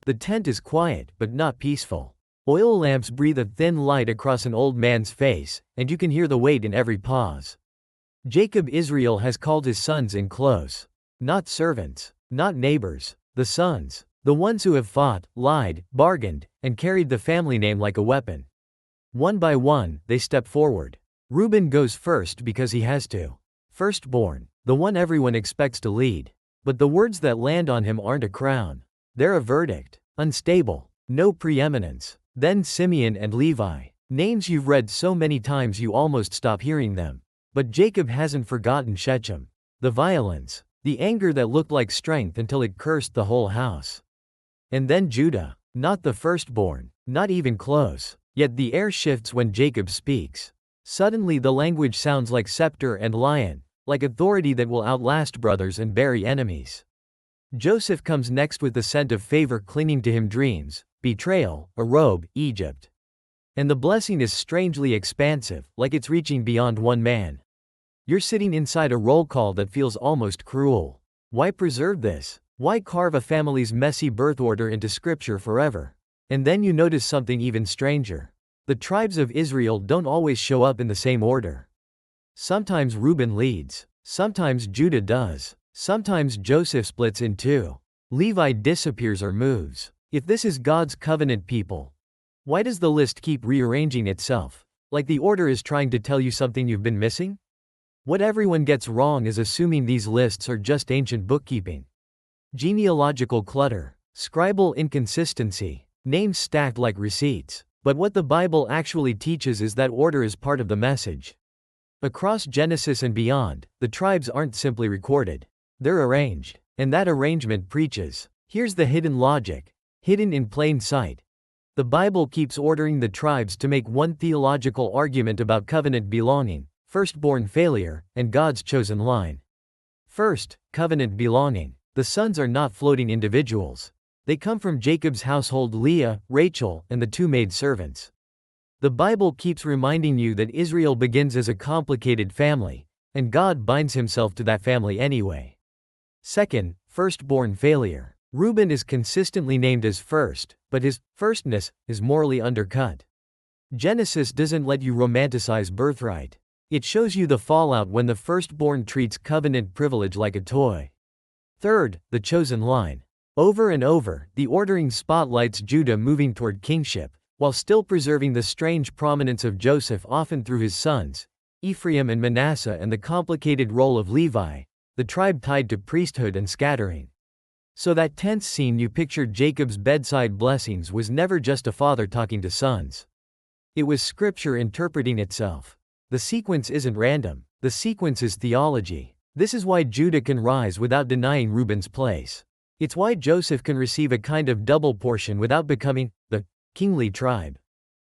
The tent is quiet, but not peaceful. Oil lamps breathe a thin light across an old man's face, and you can hear the weight in every pause. Jacob Israel has called his sons in close. Not servants, not neighbors, the sons. The ones who have fought, lied, bargained, and carried the family name like a weapon. One by one, they step forward. Reuben goes first because he has to. Firstborn, the one everyone expects to lead. But the words that land on him aren't a crown. They're a verdict. Unstable. No preeminence. Then Simeon and Levi. Names you've read so many times you almost stop hearing them. But Jacob hasn't forgotten Shechem. The violence. The anger that looked like strength until it cursed the whole house. And then Judah. Not the firstborn. Not even close. Yet the air shifts when Jacob speaks. Suddenly the language sounds like scepter and lion, like authority that will outlast brothers and bury enemies. Joseph comes next with the scent of favor clinging to him, dreams, betrayal, a robe, Egypt. And the blessing is strangely expansive, like it's reaching beyond one man. You're sitting inside a roll call that feels almost cruel. Why preserve this? Why carve a family's messy birth order into scripture forever? And then you notice something even stranger. The tribes of Israel don't always show up in the same order. Sometimes Reuben leads. Sometimes Judah does. Sometimes Joseph splits in two. Levi disappears or moves. If this is God's covenant people, why does the list keep rearranging itself? Like the order is trying to tell you something you've been missing? What everyone gets wrong is assuming these lists are just ancient bookkeeping. Genealogical clutter. Scribal inconsistency. Names stacked like receipts. But what the Bible actually teaches is that order is part of the message. Across Genesis and beyond, the tribes aren't simply recorded. They're arranged. And that arrangement preaches. Here's the hidden logic. Hidden in plain sight. The Bible keeps ordering the tribes to make one theological argument about covenant belonging, firstborn failure, and God's chosen line. First, covenant belonging. The sons are not floating individuals. They come from Jacob's household, Leah, Rachel, and the two maidservants. The Bible keeps reminding you that Israel begins as a complicated family, and God binds himself to that family anyway. Second, firstborn failure. Reuben is consistently named as first, but his firstness is morally undercut. Genesis doesn't let you romanticize birthright. It shows you the fallout when the firstborn treats covenant privilege like a toy. Third, the chosen line. Over and over, the ordering spotlights Judah moving toward kingship, while still preserving the strange prominence of Joseph, often through his sons, Ephraim and Manasseh, and the complicated role of Levi, the tribe tied to priesthood and scattering. So that tense scene you pictured, Jacob's bedside blessings, was never just a father talking to sons. It was scripture interpreting itself. The sequence isn't random. The sequence is theology. This is why Judah can rise without denying Reuben's place. It's why Joseph can receive a kind of double portion without becoming the kingly tribe.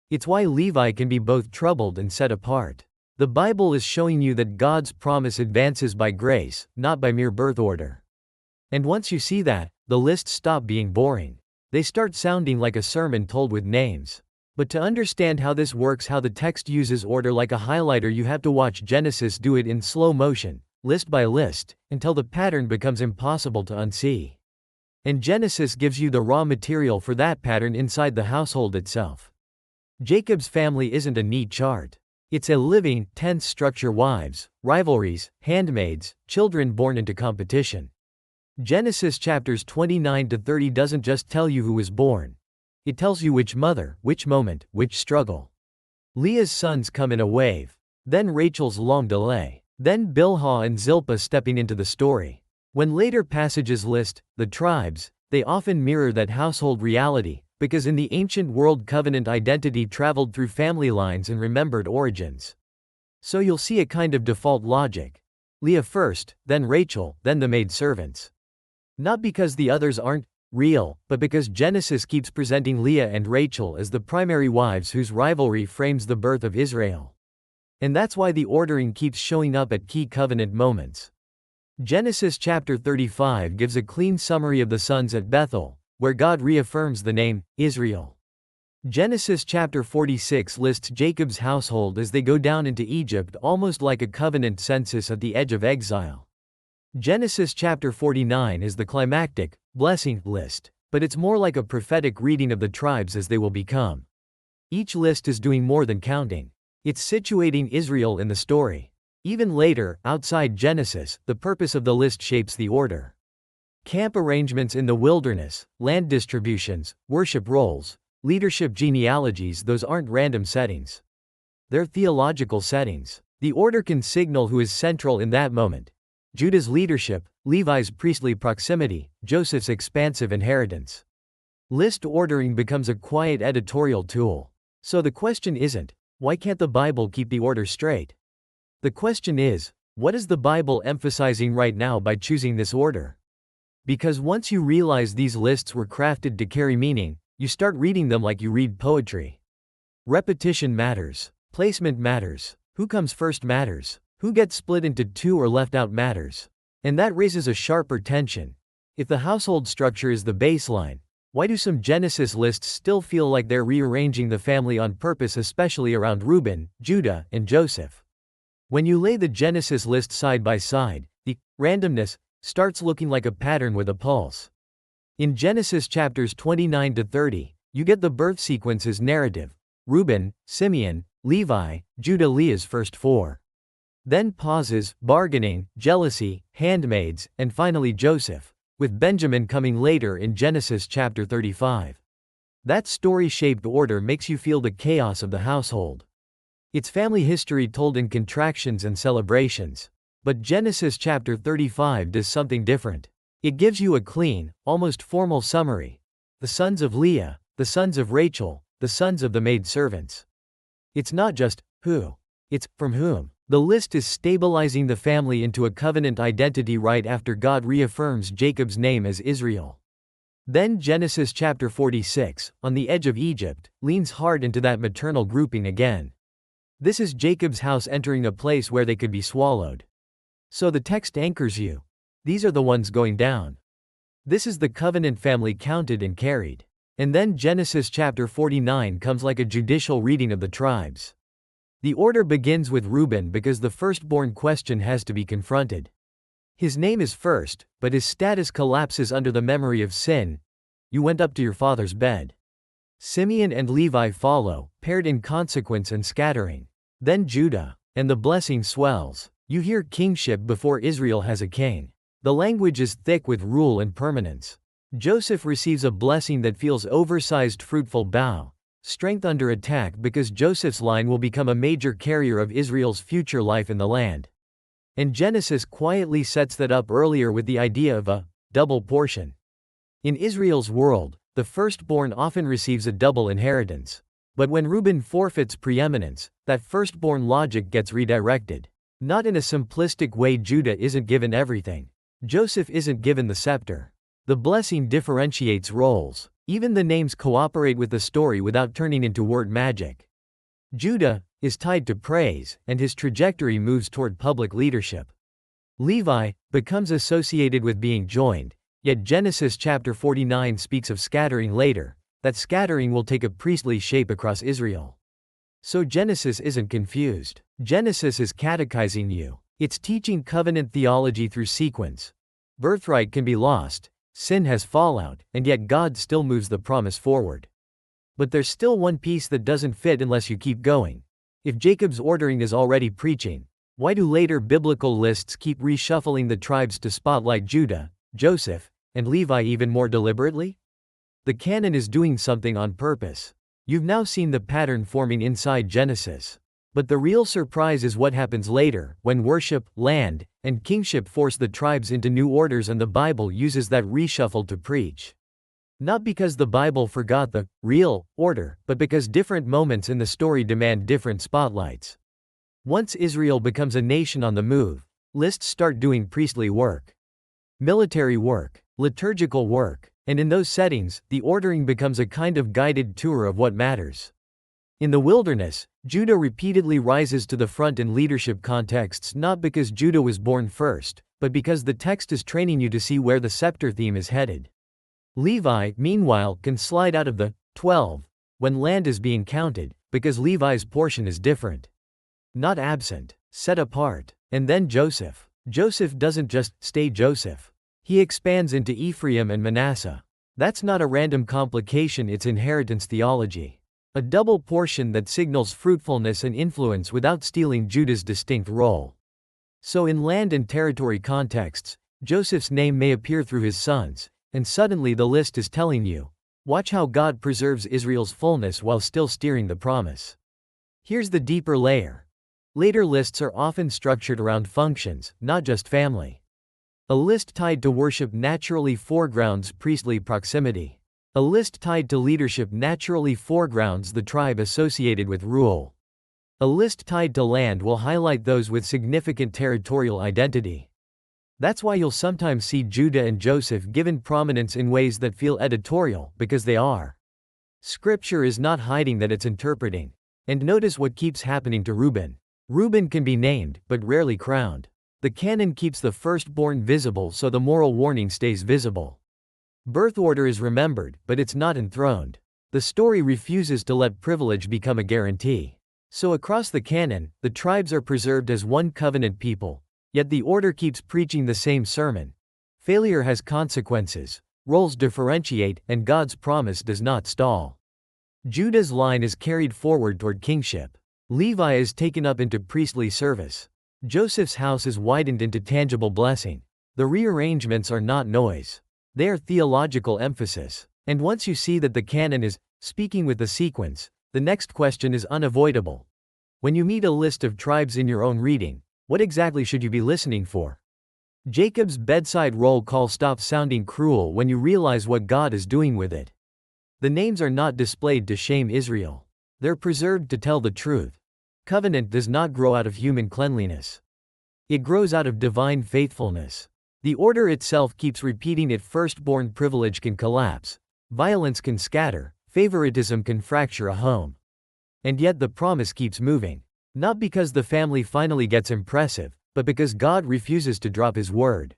It's why Levi can be both troubled and set apart. The Bible is showing you that God's promise advances by grace, not by mere birth order. And once you see that, the lists stop being boring. They start sounding like a sermon told with names. But to understand how this works, how the text uses order like a highlighter, you have to watch Genesis do it in slow motion, list by list, until the pattern becomes impossible to unsee. And Genesis gives you the raw material for that pattern inside the household itself. Jacob's family isn't a neat chart. It's a living, tense structure: wives, rivalries, handmaids, children born into competition. Genesis chapters 29 to 30 doesn't just tell you who was born. It tells you which mother, which moment, which struggle. Leah's sons come in a wave. Then Rachel's long delay. Then Bilhah and Zilpah stepping into the story. When later passages list the tribes, they often mirror that household reality, because in the ancient world covenant identity traveled through family lines and remembered origins. So you'll see a kind of default logic. Leah first, then Rachel, then the maidservants. Not because the others aren't real, but because Genesis keeps presenting Leah and Rachel as the primary wives whose rivalry frames the birth of Israel. And that's why the ordering keeps showing up at key covenant moments. Genesis chapter 35 gives a clean summary of the sons at Bethel, where God reaffirms the name Israel. Genesis chapter 46 lists Jacob's household as they go down into Egypt, almost like a covenant census at the edge of exile. Genesis chapter 49 is the climactic blessing list, But it's more like a prophetic reading of the tribes as they will become. Each list is doing more than counting. It's situating Israel in the story. Even later, outside Genesis, the purpose of the list shapes the order. Camp arrangements in the wilderness, land distributions, worship roles, leadership genealogies, those aren't random settings. They're theological settings. The order can signal who is central in that moment. Judah's leadership, Levi's priestly proximity, Joseph's expansive inheritance. List ordering becomes a quiet editorial tool. So the question isn't, why can't the Bible keep the order straight? The question is, what is the Bible emphasizing right now by choosing this order? Because once you realize these lists were crafted to carry meaning, you start reading them like you read poetry. Repetition matters. Placement matters. Who comes first matters. Who gets split into two or left out matters. And that raises a sharper tension. If the household structure is the baseline, why do some Genesis lists still feel like they're rearranging the family on purpose, especially around Reuben, Judah, and Joseph? When you lay the Genesis list side by side, the randomness starts looking like a pattern with a pulse. In Genesis chapters 29 to 30, you get the birth sequences narrative: Reuben, Simeon, Levi, Judah, Leah's first four. Then pauses, bargaining, jealousy, handmaids, and finally Joseph, with Benjamin coming later in Genesis chapter 35. That story-shaped order makes you feel the chaos of the household. It's family history told in contractions and celebrations. But Genesis chapter 35 does something different. It gives you a clean, almost formal summary. The sons of Leah, the sons of Rachel, the sons of the maidservants. It's not just, who. It's, from whom. The list is stabilizing the family into a covenant identity right after God reaffirms Jacob's name as Israel. Then Genesis chapter 46, on the edge of Egypt, leans hard into that maternal grouping again. This is Jacob's house entering a place where they could be swallowed. So the text anchors you. These are the ones going down. This is the covenant family counted and carried. And then Genesis chapter 49 comes like a judicial reading of the tribes. The order begins with Reuben because the firstborn question has to be confronted. His name is first, but his status collapses under the memory of sin. You went up to your father's bed. Simeon and Levi follow, paired in consequence and scattering. Then Judah. And the blessing swells. You hear kingship before Israel has a king. The language is thick with rule and permanence. Joseph receives a blessing that feels oversized, fruitful bough, strength under attack, because Joseph's line will become a major carrier of Israel's future life in the land. And Genesis quietly sets that up earlier with the idea of a double portion. In Israel's world, the firstborn often receives a double inheritance. But when Reuben forfeits preeminence, that firstborn logic gets redirected. Not in a simplistic way. Judah isn't given everything. Joseph isn't given the scepter. The blessing differentiates roles. Even the names cooperate with the story without turning into word magic. Judah is tied to praise, and his trajectory moves toward public leadership. Levi becomes associated with being joined, yet Genesis chapter 49 speaks of scattering later. That scattering will take a priestly shape across Israel. So Genesis isn't confused. Genesis is catechizing you. It's teaching covenant theology through sequence. Birthright can be lost, sin has fallout, and yet God still moves the promise forward. But there's still one piece that doesn't fit unless you keep going. If Jacob's ordering is already preaching, why do later biblical lists keep reshuffling the tribes to spotlight Judah, Joseph, and Levi even more deliberately? The canon is doing something on purpose. You've now seen the pattern forming inside Genesis. But the real surprise is what happens later, when worship, land, and kingship force the tribes into new orders, and the Bible uses that reshuffle to preach. Not because the Bible forgot the real order, but because different moments in the story demand different spotlights. Once Israel becomes a nation on the move, lists start doing priestly work, military work, liturgical work, and in those settings, the ordering becomes a kind of guided tour of what matters. In the wilderness, Judah repeatedly rises to the front in leadership contexts, not because Judah was born first, but because the text is training you to see where the scepter theme is headed. Levi, meanwhile, can slide out of the 12 when land is being counted, because Levi's portion is different. Not absent, set apart. And then Joseph. Joseph doesn't just stay Joseph. He expands into Ephraim and Manasseh. That's not a random complication, it's inheritance theology. A double portion that signals fruitfulness and influence without stealing Judah's distinct role. So in land and territory contexts, Joseph's name may appear through his sons, and suddenly the list is telling you, watch how God preserves Israel's fullness while still steering the promise. Here's the deeper layer. Later lists are often structured around functions, not just family. A list tied to worship naturally foregrounds priestly proximity. A list tied to leadership naturally foregrounds the tribe associated with rule. A list tied to land will highlight those with significant territorial identity. That's why you'll sometimes see Judah and Joseph given prominence in ways that feel editorial, because they are. Scripture is not hiding that, it's interpreting. And notice what keeps happening to Reuben. Reuben can be named, but rarely crowned. The canon keeps the firstborn visible so the moral warning stays visible. Birth order is remembered, but it's not enthroned. The story refuses to let privilege become a guarantee. So across the canon, the tribes are preserved as one covenant people, yet the order keeps preaching the same sermon. Failure has consequences, roles differentiate, and God's promise does not stall. Judah's line is carried forward toward kingship. Levi is taken up into priestly service. Joseph's house is widened into tangible blessing. The rearrangements are not noise. They are theological emphasis. And once you see that the canon is speaking with the sequence, the next question is unavoidable. When you meet a list of tribes in your own reading, what exactly should you be listening for? Jacob's bedside roll call stops sounding cruel when you realize what God is doing with it. The names are not displayed to shame Israel. They're preserved to tell the truth. Covenant does not grow out of human cleanliness. It grows out of divine faithfulness. The order itself keeps repeating it. Firstborn privilege can collapse. Violence can scatter. Favoritism can fracture a home. And yet the promise keeps moving. Not because the family finally gets impressive, but because God refuses to drop his word.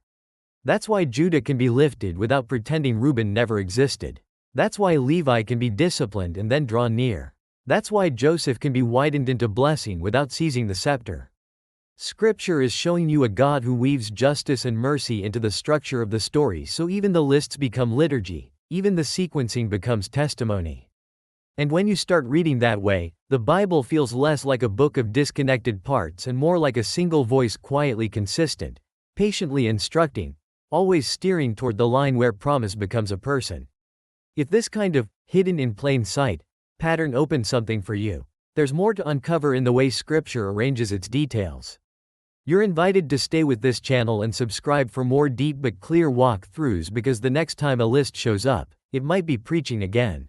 That's why Judah can be lifted without pretending Reuben never existed. That's why Levi can be disciplined and then draw near. That's why Joseph can be widened into blessing without seizing the scepter. Scripture is showing you a God who weaves justice and mercy into the structure of the story, so even the lists become liturgy, even the sequencing becomes testimony. And when you start reading that way, the Bible feels less like a book of disconnected parts and more like a single voice, quietly consistent, patiently instructing, always steering toward the line where promise becomes a person. If this kind of hidden in plain sight pattern opens something for you, there's more to uncover in the way Scripture arranges its details. You're invited to stay with this channel and subscribe for more deep but clear walkthroughs, because the next time a list shows up, it might be preaching again.